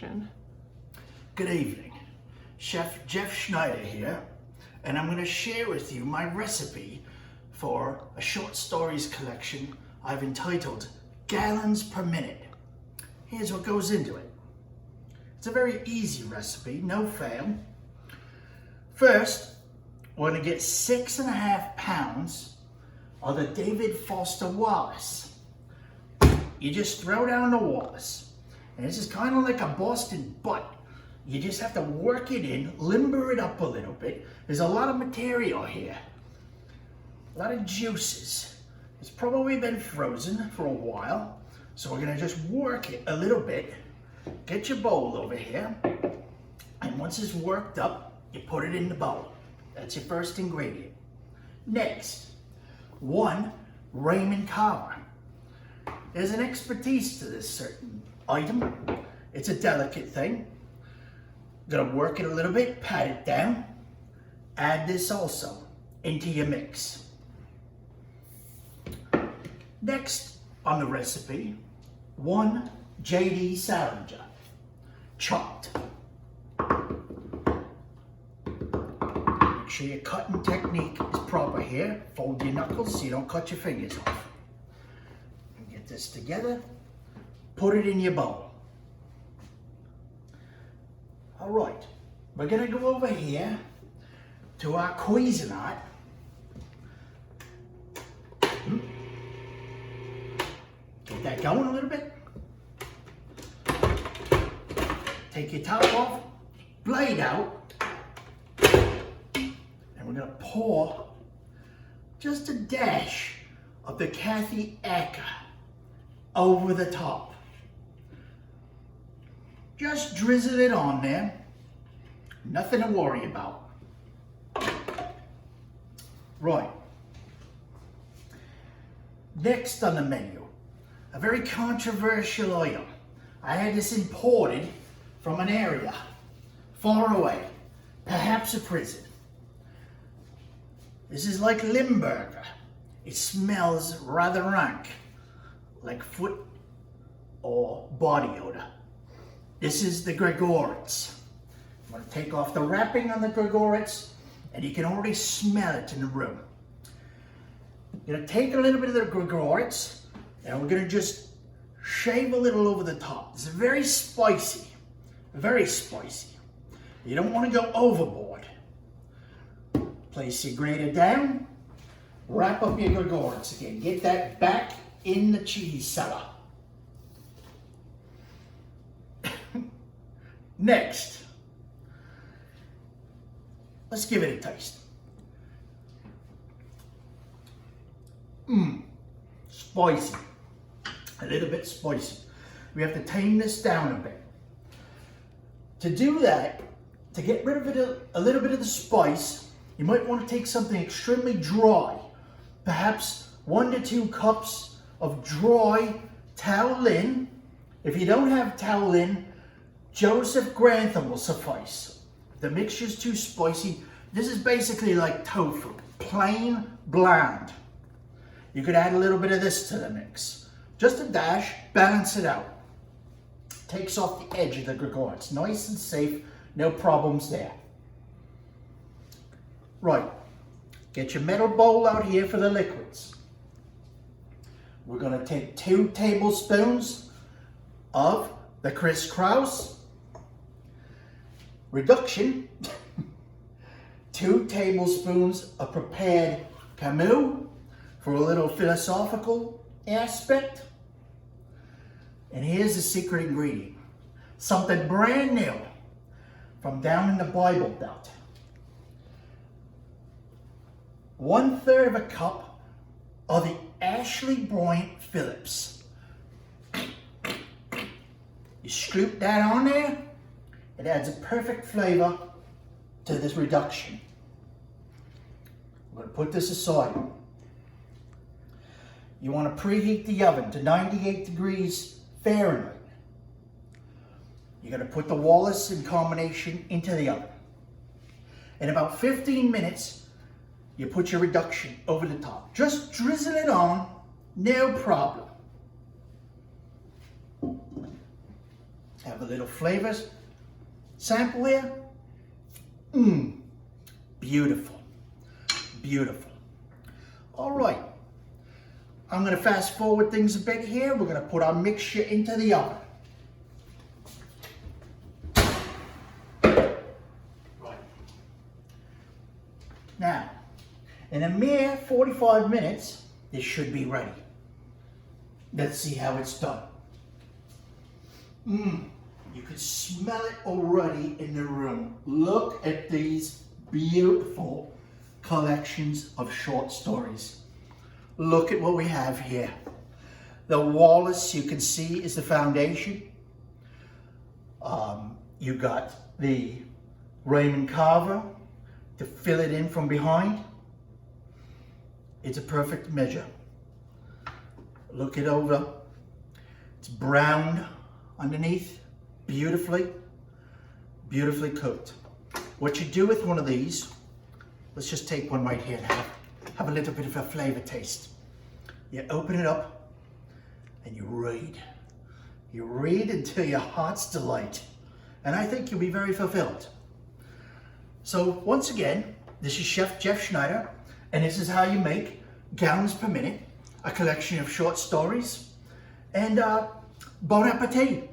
Collection. Good evening. Chef Jeff Schneider here, and I'm going to share with you my recipe for a short stories collection I've entitled Gallons Per Minute. Here's what goes into it. It's a very easy recipe, no fail. First, we're going to get 6.5 pounds of the David Foster Wallace. You just throw down the Wallace, and this is kind of like a Boston butt. You just have to work it in, limber it up a little bit. There's a lot of material here, a lot of juices. It's probably been frozen for a while, so we're gonna just work it a little bit. Get your bowl over here, and once it's worked up, you put it in the bowl. That's your first ingredient. Next, 1 Raymond Carver. There's an expertise to this certain item. It's a delicate thing. Gonna work it a little bit, pat it down. Add this also into your mix. Next on the recipe, 1 J.D. Salinger, chopped. Make sure your cutting technique is proper here. Fold your knuckles so you don't cut your fingers off. And get this together, put it in your bowl. All right, we're gonna go over here to our Cuisinart. Get that going a little bit. Take your top off, blade out, and we're gonna pour just a dash of the Kathy Acker over the top. Just drizzle it on there. Nothing to worry about. Right. Next on the menu, a very controversial item. I had this imported from an area far away, perhaps a prison. This is like Limburger. It smells rather rank, like foot or body odor. This is the Gregorets. I'm going to take off the wrapping on the Gregorets, and you can already smell it in the room. I'm going to take a little bit of the Gregorets, and we're going to just shave a little over the top. It's very spicy, very spicy. You don't want to go overboard. Place your grater down, wrap up your Gregorets again. Get that back in the cheese cellar. Next, let's give it a taste. Spicy, a little bit spicy. We have to tame this down a bit. To do that, to get rid of it a little bit of the spice, you might want to take something extremely dry, perhaps 1 to 2 cups of dry Taolin. If you don't have Taolin, Joseph Grantham will suffice. If the mixture's too spicy, this is basically like tofu, plain bland. You could add a little bit of this to the mix. Just a dash, balance it out. Takes off the edge of the Gregorets. Nice and safe, no problems there. Right, get your metal bowl out here for the liquids. We're gonna take 2 tablespoons of the Chris Kraus reduction, 2 tablespoons of prepared Camus for a little philosophical aspect. And here's the secret ingredient, something brand new from down in the Bible Belt. 1/3 of a cup of the Ashley Bryant Phillips. You scoop that on there, it adds a perfect flavor to this reduction. We're going to put this aside. You want to preheat the oven to 98 degrees Fahrenheit. You're going to put the Wallace in combination into the oven. In about 15 minutes, you put your reduction over the top. Just drizzle it on, no problem. Have a little flavors sample here. Beautiful, beautiful. All right, I'm gonna fast forward things a bit here. We're gonna put our mixture into the oven. Right. Now, in a mere 45 minutes, this should be ready. Let's see how it's done. You can smell it already in the room. Look at these beautiful collections of short stories. Look at what we have here. The Wallace, you can see, is the foundation. You got the Raymond Carver to fill it in from behind. It's a perfect measure. Look it over. It's browned underneath, beautifully cooked. What you do with one of these, let's just take one right here and have a little bit of a flavor taste. You open it up and you read. You read until your heart's delight. And I think you'll be very fulfilled. So once again, this is Chef Jeff Schneider, and this is how you make Gallons Per Minute, a collection of short stories. And bon appetit.